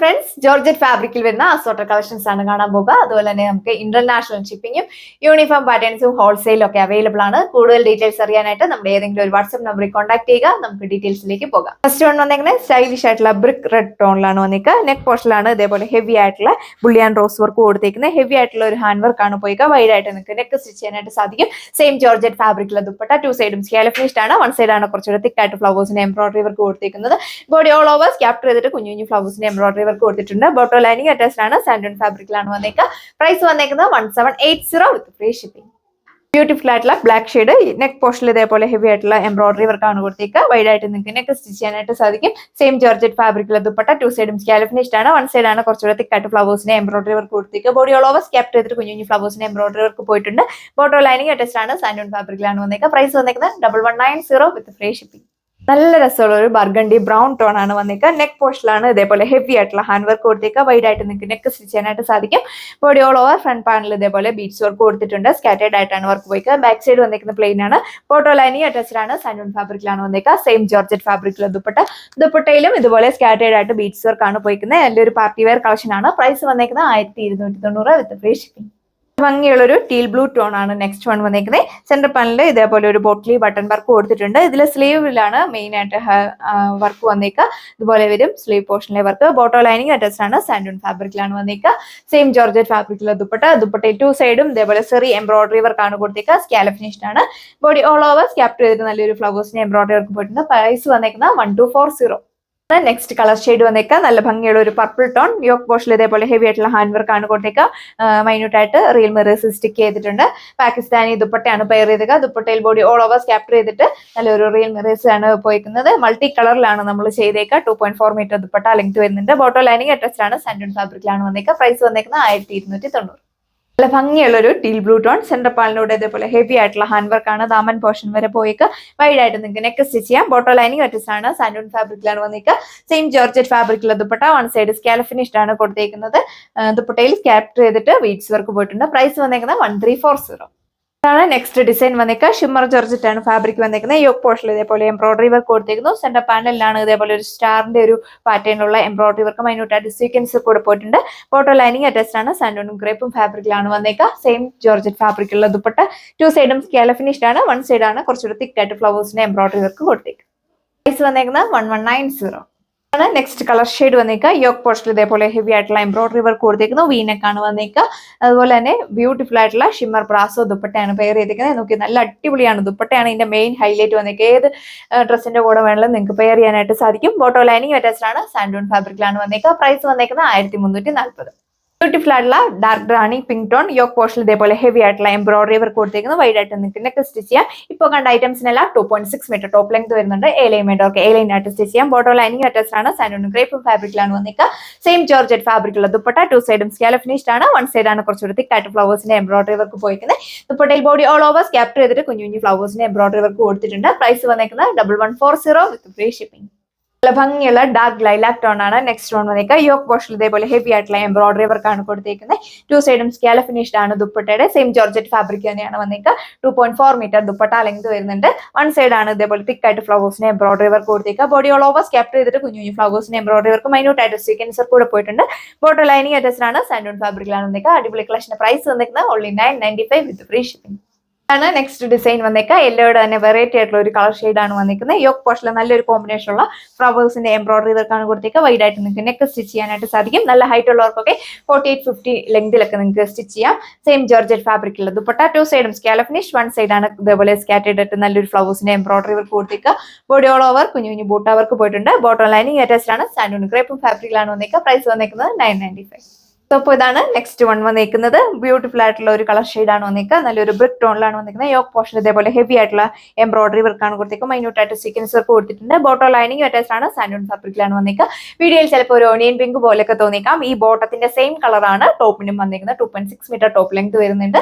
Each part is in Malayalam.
ഫ്രണ്ട്സ്, ജോർജറ്റ് ഫാബ്രിക്കിൽ വരുന്ന അസോർട്ടഡ് കളക്ഷൻസ് ആണ് കാണാൻ പോകുക. അതുപോലെ തന്നെ നമുക്ക് ഇന്റർനാഷണൽ ഷിപ്പിംഗും യൂണിഫോം പാറ്റേൺസും ഹോൾസെയിലും ഒക്കെ അവൈലബിൾ ആണ്. കൂടുതൽ ഡീറ്റെയിൽസ് അറിയാനായിട്ട് നമ്മുടെ ഏതെങ്കിലും ഒരു വാട്സ്ആപ്പ് നമ്പറിൽ കോൺടാക്ട് ചെയ്യുക. നമുക്ക് ഡീറ്റെയിൽസിലേക്ക് പോകാം. ഫസ്റ്റ് വൺ വന്നെങ്കിൽ സ്റ്റൈലിഷ് ആയിട്ടുള്ള ബ്രിക്ക് റെഡ് ടോണിലാണ് വന്നിരിക്കുക. നെക്ക് പോർഷനിലാണ് ഇതേപോലെ ഹെവി ആയിട്ടുള്ള ബുള്ളിയാൻ റോസ് വർക്ക് കൊടുത്തേക്കുന്നത്. ഹെവി ആയിട്ടുള്ള ഒരു ഹാൻഡ് വർക്ക് ആണ് പോയിക്കുക. വൈഡ് ആയിട്ട് നിങ്ങൾക്ക് നെക്ക് സ്റ്റിച്ച് ചെയ്യാനായിട്ട് സാധിക്കും. സെയിം ജോർജറ്റ് ഫാബ്രിക്കിലെ ദുപ്പട്ട ടു സൈഡും സ്കാലപ്പ് ഫിനിഷ്ഡ് ആണ്. വൺ സൈഡ് ആണ് കുറച്ചുകൂടെ തിക്ക് ആയിട്ട് ഫ്ലവേഴ്സിന്റെ എംബ്രോയിഡറി വർക്ക് കൊടുത്തേക്കുന്നത്. ബോഡി ഓൾ ഓവർ ക്യാപ്റ്റർ ചെയ്തിട്ട് കുഞ്ഞു കുഞ്ഞു ഫ്ലവേഴ്സിന്റെ എംബ്രോയിഡറി വർക്ക് കൊടുത്തിട്ടുണ്ട്. ബോട്ടോ ലൈനിങ് അറ്റാച്ച്ഡ് ആണ്. സാൻഡൂൺ ഫാബ്രിക്കിലാണ് വന്നേക്കുക. പ്രൈസ് വന്നേക്കുന്നത് 1780 വിത്ത് ഫ്രീ ഷിപ്പിംഗ്. ബ്യൂട്ടിഫുൾ ആയിട്ടുള്ള ബ്ലാക്ക് ഷെയ്ഡ് നെക്ക് പോർഷനിൽ ഇതേപോലെ ഹെവി ആയിട്ടുള്ള എംബ്രോയിഡറി വർക്ക് ആണ് കൊടുത്തേക്കുക. വൈഡ് ആയിട്ട് നിങ്ങൾക്ക് നെക്ക് സ്റ്റിച്ച് ചെയ്യാനായിട്ട് സാധിക്കും. സെയിം ജോർജറ്റ് ഫാബ്രിക്കിലെ ദുപ്പട്ട ടു സൈഡും സ്കാലപ്പ് ഫിനിഷ്ഡ് ആണ്. വൺ സൈഡ് ആണ് കുറച്ചുകൂടെ തിക്കായിട്ട് ഫ്ലവേഴ്സിന്റെ എംബ്രോയിഡറി വർക്ക് കൊടുത്തേക്കുക. ബോഡി ഓൾ ഓവർ ക്യാപ്റ്റർ ചെയ്തിട്ട് കുഞ്ഞു കുഞ്ഞു ഫ്ലവേഴ്സിന്റെ എംബ്രോയിഡറി വർക്ക് പോയിട്ടുണ്ട്. ബോട്ടോ ലൈനിങ് അറ്റാച്ച്ഡ് ആണ്. സാൻഡൂൺ ഫാബ്രിക്കിലാണ് വന്നേക്കുക. പ്രൈസ് വന്നേക്കുന്നത് 1190 വിത്ത് ഫ്രീ ഷിപ്പിംഗ്. നല്ല രസമുള്ള ഒരു ബർഗണ്ടി ബ്രൗൺ ടോൺ ആണ് വന്നേക്കുക. നെക്ക് പോർഷനിലാണ് ഇതേപോലെ ഹെവി ആയിട്ടുള്ള ഹാൻഡ് വർക്ക് കൊടുത്തേക്കുക. വൈഡ് ആയിട്ട് നിങ്ങൾക്ക് നെക്ക് സ്റ്റിച്ച് ചെയ്യാനായിട്ട് സാധിക്കും. Body all over front panel ഇതേപോലെ ബീഡ്സ് വർക്ക് കൊടുത്തിട്ടുണ്ട്. സ്കാറ്റേഡ് ആയിട്ടാണ് വർക്ക് പോയിക്കുക. ബാക്ക് സൈഡ് വന്നിരിക്കുന്ന പ്ലെയിൻ ആണ്. ബോട്ടോ ലൈനിങ് അറ്റാച്ച്ഡ് ആണ്. സാൻഡൂൺ ഫാബ്രിക്കിലാണ് വന്നേക്കുക. സെയിം ജോർജറ്റ് ഫാബ്രിക്കിലെ ദുപ്പട്ടയിലും ഇതുപോലെ സ്കാറ്റേഡ് ആയിട്ട് ബീഡ്സ് വർക്ക് ആണ് പോയിക്കുന്നത്. നല്ലൊരു പാർട്ടി വെയർ കളക്ഷൻ ആണ്. പ്രൈസ് വന്നേക്കുന്നത് 1290 വിത്ത് ഫ്രീ ഷിപ്പിംഗ്. ഭംഗിയുള്ള ഒരു ടീൽ ബ്ലൂ ടോൺ ആണ് നെക്സ്റ്റ് വൺ വന്നേക്കുന്നത്. സെന്റർ പാനലിൽ ഇതേപോലെ ഒരു ബോട്ടിലി ബട്ടൺ വർക്ക് കൊടുത്തിട്ടുണ്ട്. ഇതിൽ സ്ലീവിലാണ് മെയിൻ ആയിട്ട് വർക്ക് വന്നേക്കുക. ഇതുപോലെ വരും സ്ലീവ് പോർഷനിലെ വർക്ക്. ബോട്ടോ ലൈനിങ് അറ്റാച്ച്ഡ് ആണ്. സാൻഡൂൺ ഫാബ്രിക്കിലാണ് വന്നേക്കുക. സെയിം ജോർജറ്റ് ഫാബ്രിക്കിലെ ദുപ്പട്ടയിൽ ടു സൈഡും ഇതേപോലെ ചെറിയ എംബ്രോയിഡറി വർക്ക് ആണ് കൊടുത്തേക്കുക. സ്കാലപ്പ് ഫിനിഷ്ഡ് ആണ്. ബോഡി ഓൾ ഓവർ ക്യാപ്റ്റർ ചെയ്തിട്ട് നല്ലൊരു ഫ്ലവേഴ്സിന്റെ എംബ്രോയിഡറി വർക്ക് പോയിട്ടുണ്ട്. പ്രൈസ് വന്നേക്കുന്നത് 1240. നെക്സ്റ്റ് കളർ ഷെയ്ഡ് വന്നേക്കുക. നല്ല ഭംഗിയുള്ള ഒരു പർപ്പിൾ ടോൺ. യോക്ക് പോർഷനിൽ ഇതേപോലെ ഹെവി ആയിട്ടുള്ള ഹാൻഡ് വർക്ക് ആണ് കൊടുത്തേക്കുക. മൈന്യൂട്ട് ആയിട്ട് റിയൽ മിറേഴ്സ് സ്റ്റിക്ക് ചെയ്തിട്ടുണ്ട്. പാകിസ്ഥാനി ദുപ്പട്ടയാണ് പെയർ ചെയ്തേക്കുക. ദുപ്പട്ടയിൽ ബോഡി ഓൾ ഓവർ ക്യാപ്റ്റർ ചെയ്തിട്ട് നല്ലൊരു റിയൽ മിറേഴ്സ് ആണ് പോയിരിക്കുന്നത്. മൾട്ടി കളറിലാണ് നമ്മൾ ചെയ്തേക്കുക. 2.4 മീറ്റർ ദുപ്പട്ട ലെങ്ത് വരുന്നുണ്ട്. ബോട്ടോ ലൈനിങ് അറ്റാച്ച്ഡ് ആണ്. സാൻഡൂൺ ഫാബ്രിക്കിലാണ് വന്നേക്കുക. പ്രൈസ് വന്നേക്കുന്നത് 1290. നല്ല ഭംഗിയുള്ള ഒരു ടീൽ ബ്ലൂ ടോൺ. സെന്റർ പാലിനോട് ഇതേപോലെ ഹെവി ആയിട്ടുള്ള ഹാൻഡ് വർക്ക് ആണ്. ദാമൻ പോർഷൻ വരെ പോയിക്കുക. വൈഡ് ആയിട്ട് നിങ്ങൾക്ക് നെക്ക് സ്റ്റിച്ച് ചെയ്യാം. ബോട്ടോ ലൈനിങ് അറ്റാച്ച്ഡ് ആണ്. സാൻഡൂൺ ഫാബ്രിക്കിലാണ് വന്നിരിക്കുക. സെയിം ജോർജറ്റ് ഫാബ്രിക്കിലെ dupatta one side scallop finished ആണ് കൊടുത്തേക്കുന്നത്. ദുപ്പട്ടയിൽ ക്യാപ്റ്റർ ചെയ്തിട്ട് ബീഡ്സ് വർക്ക് പോയിട്ടുണ്ട്. പ്രൈസ് വന്നേക്കുന്നത് 1340. ാണ് നെക്സ്റ്റ് ഡിസൈൻ വന്നേക്കുക. ഷിമ്മർ ജോർജറ്റ് ആണ് ഫാബ്രിക് വന്നേക്കുന്നത്. യോക്ക് പോർഷനിൽ ഇതേപോലെ എംബ്രോയിഡറി വർക്ക് കൊടുത്തേക്കുന്നു. സെന്റർ പാനലിലാണ് ഇതേപോലെ ഒരു സ്റ്റാറിന്റെ ഒരു പാറ്റേണിലുള്ള എംബ്രോയിഡറി വർക്ക് മൈന്യൂട്ടായിട്ട് സീക്വൻസ് കൂടെ പോയിട്ടുണ്ട്. ബോട്ടോ ലൈനിങ് അറ്റാച്ച്ഡ് ആണ്. സാൻഡൂണും ക്രേപ്പും ഫാബ്രിക്കിലാണ് വന്നേക്കുക. സെയിം ജോർജറ്റ് ഫാബ്രിക്കുള്ള ദുപ്പട്ട ടു സൈഡും സ്കാലപ്പ് ഫിനിഷ്ഡ് ആണ്. വൺ സൈഡ് ആണ് കുറച്ചുകൂടി തിക്കായിട്ട് ഫ്ലവേഴ്സിന്റെ എംബ്രോയിഡറി വർക്ക് കൊടുത്തേക്കുക. പ്രൈസ് വന്നേക്കുന്നത് 1190. നെക്സ്റ്റ് കളർ ഷെയ്ഡ് വന്നേക്കുക. യോക്ക് പോർഷനിൽ ഇതേപോലെ ഹെവി ആയിട്ടുള്ള എംബ്രോയിഡറി വർക്ക് കൊടുത്തേക്കുന്നു. വീനെക്ക് ആണ് വന്നേക്കുക. അതുപോലെ തന്നെ ബ്യൂട്ടിഫുൾ ആയിട്ടുള്ള ഷിമ്മർ ബ്രാസോ ദുപ്പട്ടയാണ് പെയർ ചെയ്തേക്കുന്നത്. നോക്കി നല്ല അടിപൊളിയാണ്. ദുപ്പട്ടയാണ് ഇതിന്റെ മെയിൻ ഹൈലൈറ്റ് വന്നേക്കുക. ഏത് ഡ്രസ്സിന്റെ കൂടെ വേണമെങ്കിലും നിങ്ങൾക്ക് പെയർ ചെയ്യാനായിട്ട് സാധിക്കും. ബോട്ടോ ലൈനിങ് അറ്റാച്ച്ഡ് ആണ്. സാൻഡൂൺ ഫാബ്രിക്കിലാണ് വന്നേക്കുക. പ്രൈസ് വന്നേക്കുന്നത് 1340. ബ്യൂട്ടിഫുൾ ആയിട്ടുള്ള ഡാർക്ക് റാണി പിങ്ക് ടോൺ. യോക്ക് പോർഷനിൽ ഇതേപോലെ ഹെവി ആയിട്ടുള്ള എംബ്രോയിഡറി വർക്ക് കൊടുത്തേക്കുന്നു. വൈഡ് ആയിട്ട് നിങ്ങൾക്ക് നെക്ക് സ്റ്റിച്ച് ചെയ്യാം. ഇപ്പോൾ കണ്ട ഐറ്റംസിനെല്ലാം 2.6 മീറ്റർ ടോപ്പ് ലെങ്ത് വരുന്നുണ്ട്. എലൈൻ ആയിട്ട് സ്റ്റിച്ച് ചെയ്യാം. ബോട്ടോ ലൈനിങ് അറ്റാച്ച്ഡ് ആണ്. സാൻഡൂൺ ക്രേപ്പ് ഫാബ്രിക്കിലാണ് വന്നിക്കുക. സെയിം ജോർജറ്റ് ഫാബ്രിക്കുള്ള ദുപ്പട്ട ടു സൈഡും സ്കാലപ്പ് ഫിനിഷ്ഡ് ആണ്. വൺ സൈഡ് ആണ് കുറച്ചുകൂടി തിക്കായിട്ട് ഫ്ലവേഴ്സിന്റെ എംബ്രോയിഡറി വർക്ക് പോയിരിക്കുന്നത്. ദുപ്പട്ടയിൽ ബോഡി ഓൾ ഓവർ ക്യാപ്റ്റർ ചെയ്തിട്ട് കുഞ്ഞു കുഞ്ഞു ഫ്ലവേഴ്സിന്റെ എംബ്രോയിഡറി വർക്ക് കൊടുത്തിട്ടുണ്ട്. പ്രൈസ് വന്നേക്കുന്നത് 1140 വിത്ത് ഫ്രീ ഷിപ്പിംഗ്. നല്ല ഭംഗിയുള്ള ഡാർക്ക് ലൈലാക് ടോൺ ആണ് നെക്സ്റ്റ് ടോൺ വന്നേക്കുക. യോക്ക് പോർഷനിൽ ഇതേപോലെ ഹെവി ആയിട്ടുള്ള എംബ്രോയിഡറി വർക്ക് ആണ് കൊടുത്തേക്കുന്നത്. ടു സൈഡും സ്കാലപ്പ് ഫിനിഷ്ഡ് ആണ്. ദുപ്പട്ടയുടെ സെയിം ജോർജറ്റ് ഫാബ്രിക് തന്നെയാണ് വന്നേക്കുക. 2.4 മീറ്റർ ദുപ്പട്ട ലെങ്ത് വരുന്നുണ്ട്. വൺ സൈഡ് ആണ് ഇതേപോലെ തിക്കായിട്ട് ഫ്ലവേഴ്സിന് എംബ്രോയിഡറി വർക്ക് കൊടുത്തേക്കുക. ബോഡി ഓൾ ഓവർ ക്യാപ്റ്റർ ചെയ്തിട്ട് കുഞ്ഞു കുഞ്ഞു ഫ്ലവേഴ്സിന് എംബ്രോയിഡറി വർക്ക് മൈന്യൂട്ടായിട്ട് സീക്വൻസർ കൂടെ പോയിട്ടുണ്ട്. ബോട്ടോ ലൈനിങ് അറ്റാച്ച്ഡ് ആണ്. സാൻഡൂൺ ഫാബ്രിക്കിലാണ് വന്നേക്കുക. അടിപൊളി കളക്ഷന്റെ പ്രൈസ് വന്നേക്കുന്നത് only 995 വിത്ത് ഫ്രീ ഷിപ്പിംഗ്. ആണ് നെക്സ്റ്റ് ഡിസൈൻ വന്നേക്കുക. യെല്ലോയുടെ തന്നെ വെറൈറ്റി ആയിട്ടുള്ള ഒരു കളർ ഷെയ്ഡ് ആണ് വന്നിരിക്കുന്നത്. യോക്ക് പോർഷനിൽ നല്ലൊരു കോമ്പിനേഷൻ ഉള്ള ഫ്ലവേഴ്സിന്റെ എംബ്രോയിഡറി വർക്കാണ് കൊടുത്തേക്കുക. വൈഡ് ആയിട്ട് നിങ്ങൾക്ക് നെക്ക് സ്റ്റിച്ച് ചെയ്യാനായിട്ട് സാധിക്കും. നല്ല ഹൈറ്റ് ഉള്ളവർക്കൊക്കെ 48-50 ലെങ്തിലൊക്കെ നിങ്ങൾക്ക് സ്റ്റിച്ച് ചെയ്യാം. സെയിം ജോർജറ്റ് ഫാബ്രിക്കുള്ള ദുപ്പട്ട ടു സൈഡും സ്കാലപ്പ് ഫിനിഷ്. വൺ സൈഡ് ആണ് ഇതേപോലെ സ്കാറ്റേഡ് ആയിട്ട് നല്ലൊരു ഫ്ലവേഴ്സിന്റെ എംബ്രോയിഡറി വർക്ക് കൊടുത്തേക്കുക. ബോഡി ഓൾ ഓവർ കുഞ്ഞു കുഞ്ഞു ബൂട്ട വർക്ക് പോയിട്ടുണ്ട്. ബോട്ടോ ലൈനിങ് അറ്റാച്ച്ഡ് ആണ്. സാൻഡൂൺ ക്രേപ്പും ഫാബ്രിക്കിലാണ് വന്നേക്കുക. പ്രൈസ് വന്നേക്കുന്നത് 995. അപ്പോൾ ഇതാണ് നെക്സ്റ്റ് വൺ വന്നിരിക്കുന്നത്. ബ്യൂട്ടിഫുൾ ആയിട്ടുള്ള ഒരു കളർ ഷെയ്ഡ് ആണ് വന്നിരിക്കുക. നല്ലൊരു ബ്രിക്ക് ടോണിലാണ് വന്നിരിക്കുന്നത്. യോക്ക് പോർഷൻ ഇതേപോലെ ഹെവി ആയിട്ടുള്ള എംബ്രോയിഡറി വർക്കാണ് കൊടുത്തേക്കുക. മൈന്യൂട്ടായിട്ട് സീക്വൻസ് വർക്ക് കൊടുത്തിട്ടുണ്ട്. ബോട്ടോ ലൈനിങ് അറ്റാച്ച്ഡ് ആണ്. സാൻഡൂൺ ഫാബ്രിക്കിലാണ് വന്നിരിക്കുക. വീഡിയോയിൽ ചിലപ്പോൾ ഒരു ഓണിയൻ പിങ്ക് പോലെയൊക്കെ തോന്നിക്കാം. ഈ ബോട്ടത്തിന്റെ സെയിം കളറാണ് ടോപ്പിനും വന്നിരിക്കുന്നത്. 2.6 മീറ്റർ ടോപ്പ് ലെങ്ത് വരുന്നുണ്ട്.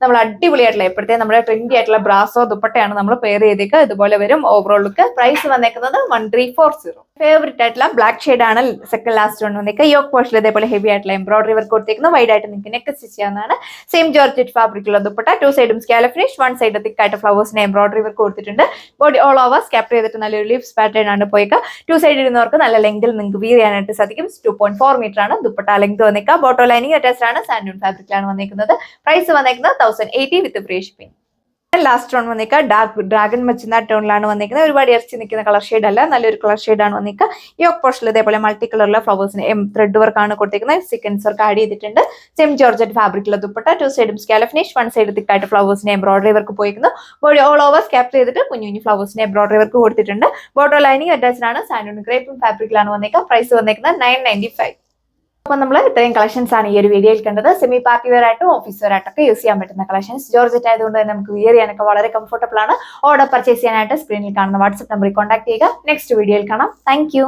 നമ്മൾ അടിപൊളിയായിട്ടുള്ള എപ്പോഴത്തെ നമ്മുടെ ട്രെൻഡി ആയിട്ടുള്ള ബ്രാസോ ദുപ്പട്ടയാണ് നമ്മൾ പെയർ ചെയ്തേക്കുക. ഇതുപോലെ വരും ഓവറോൾ ലുക്ക്. പ്രൈസ് വന്നേക്കുന്നത് 1340. ഫേവറേറ്റ് ആയിട്ടുള്ള ബ്ലാക്ക് ഷെയ്ഡ് ആണ് സെക്കൻഡ് ലാസ്റ്റ് വൺ വന്നിരിക്കുക. യോക്ക് പോർഷനിൽ ഇതേപോലെ ഹെവി ആയിട്ടുള്ള എംബ്രോയിഡറി എംബ്രോയിഡറി വർക്ക് കൊടുത്തേക്കുന്നു. വൈഡ് ആയിട്ട് നിങ്ങൾക്ക് നെക്ക് സ്റ്റിച്ച് ചെയ്യാവുന്നതാണ്. സെയിം ജോർജറ്റ് ഫാബ്രിക്കുള്ള ദുപ്പട്ട, 2 സൈഡും സ്കാലപ്പ് ഫിനിഷ്, 1 സൈഡ് തിക്ക് ആയിട്ട് ഫ്ലവേഴ്സിന് എംബ്രോയിഡറി വർക്ക് കൊടുത്തിട്ടുണ്ട്. ബോഡി ഓൾ ഓവർ സ്കാപ്പ് ചെയ്തിട്ട് നല്ലൊരു ലീവ്സ് പാറ്റേൺ ആണ് പോയിക്കുക. 2 സൈഡ് ഇടുന്നവർക്ക് നല്ല ലെങ്തിൽ നിങ്ങൾക്ക് വീർ ചെയ്യാനായിട്ട് സാധിക്കും. 2.4 മീറ്റർ ആണ് ദുപ്പട്ട ലെങ്ത് വന്നേക്കുക. ബോട്ടോ ലൈനിങ് അറ്റാച്ച്ഡ് ആണ്. സാൻഡൂൺ ഫാബ്രിക്കിലാണ് വന്നേക്കുന്നത്. പ്രൈസ് വന്നേക്കുന്നത് 1080 with free shipping. Last tone വന്നേക്കുക ഡാർക്ക് ഡ്രാഗൺ മച്ചുന്ന ടോണിലാണ് വന്നേക്കുന്നത്. ഒരുപാട് ഇറച്ചി നിൽക്കുന്ന കളർ ഷെയ്ഡ് അല്ല, നല്ലൊരു കളർ ഷെയ്ഡാണ് വന്നേക്കുക. യോക്ക് പോർഷനിൽ ഇതേപോലെ മൾട്ടി കളറുള്ള ഫ്ലവേഴ്സിന് ത്രെഡ് വർക്ക് ആണ് കൊടുത്തിരിക്കുന്നത്. സീക്വൻസ് വർക്ക് ആഡ് ചെയ്തിട്ടുണ്ട്. സെയിം ജോർജറ്റ് ഫാബ്രിക്കുള്ള ദുപ്പട്ട, 2 സൈഡും സ്കാലപ്പ് ഫിനിഷ്, 1 സൈഡ് തിക്കായിട്ട് ഫ്ലവേഴ്സിന് എംബ്രോയിഡറി വർക്ക് പോയിരിക്കുന്നു. ബോഡി ഓൾ ഓവർ സ്കാപ്പ് ചെയ്തിട്ട് കുഞ്ഞു കുഞ്ഞു ഫ്ലവേഴ്സിന് എംബ്രോയിഡറി വർക്ക് കൊടുത്തിട്ടുണ്ട്. ബോട്ടോ ലൈനിങ് അറ്റാച്ച്ഡ് ആണ്. സാൻഡൂൺ ക്രേപ്പ് ഫാബ്രിക്കിലാണ് വന്നേക്കുക. പ്രൈസ് വന്നേക്കുന്നത് 995. അപ്പോൾ നമ്മൾ ഇത്രയും കളക്ഷൻസ് ആണ് ഈ ഒരു വീഡിയോയിൽ കണ്ടത്. സെമി പാർട്ടി വെയർ ആയിട്ടും ഓഫീസ് വെയർ ആയിട്ടൊക്കെ യൂസ് ചെയ്യാൻ പറ്റുന്ന കളക്ഷൻസ്. ജോർജറ്റ് ആയതുകൊണ്ട് തന്നെ നമുക്ക് വിയർ ചെയ്യാനൊക്കെ വളരെ കംഫർട്ടബിൾ ആണ്. ഓർഡർ പർച്ചേസ് ചെയ്യാനായിട്ട് സ്ക്രീനിൽ കാണുന്ന വാട്സ്ആപ്പ് നമ്പറിൽ കോൺടാക്ട് ചെയ്യുക. നെക്സ്റ്റ് വീഡിയോയിൽ കാണാം. താങ്ക്